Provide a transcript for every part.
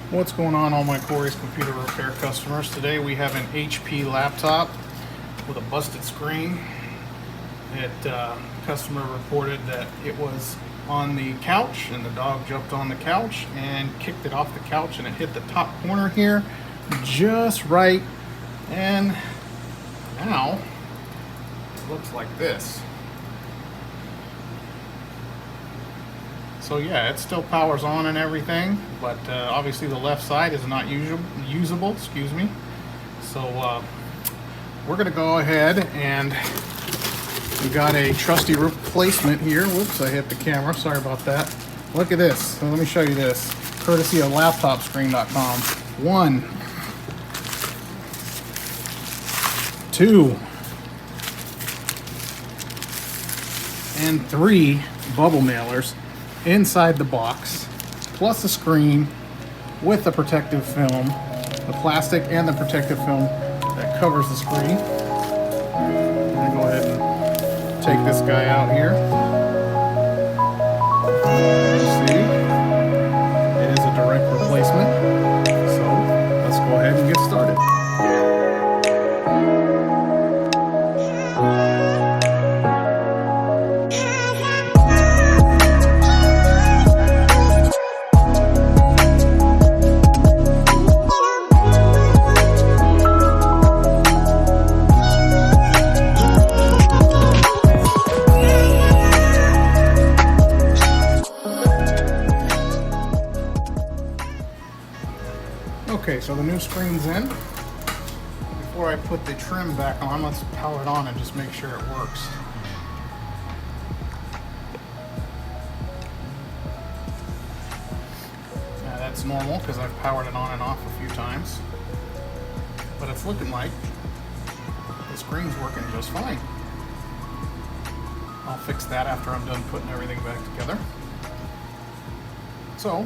What's going on, all my Cory's computer repair customers? Today we have an HP laptop with a busted screen. Customer reported that it was on the couch and the dog jumped on the couch and kicked it off the couch, and it hit the top corner here just right, and now it looks like this. So yeah, it still powers on and everything, but obviously the left side is not usable, excuse me. So we're gonna go ahead, and we got a trusty replacement here. Whoops, I hit the camera, sorry about that. Look at this, so let me show you this, courtesy of laptopscreen.com. 1, 2, and 3 bubble mailers inside the box, plus a screen with the protective film, the plastic and the protective film that covers the screen. I'm gonna go ahead and take this guy out here. You see, it is a direct replacement. So let's go ahead and get started. Okay, so the new screen's in. Before I put the trim back on, let's power it on and just make sure it works. Now that's normal because I've powered it on and off a few times. But it's looking like the screen's working just fine. I'll fix that after I'm done putting everything back together. So,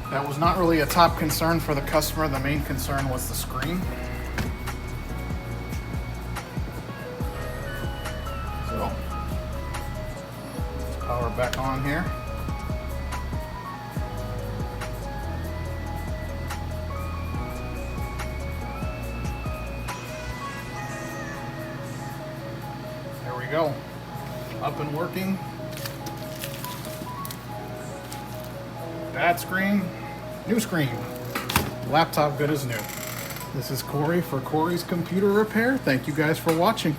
that was not really a top concern for the customer. The main concern was the screen. So, let's power it back on here. There we go. Up and working. Bad screen, new screen. Laptop good as new. This is Cory for Cory's Computer Repair. Thank you guys for watching.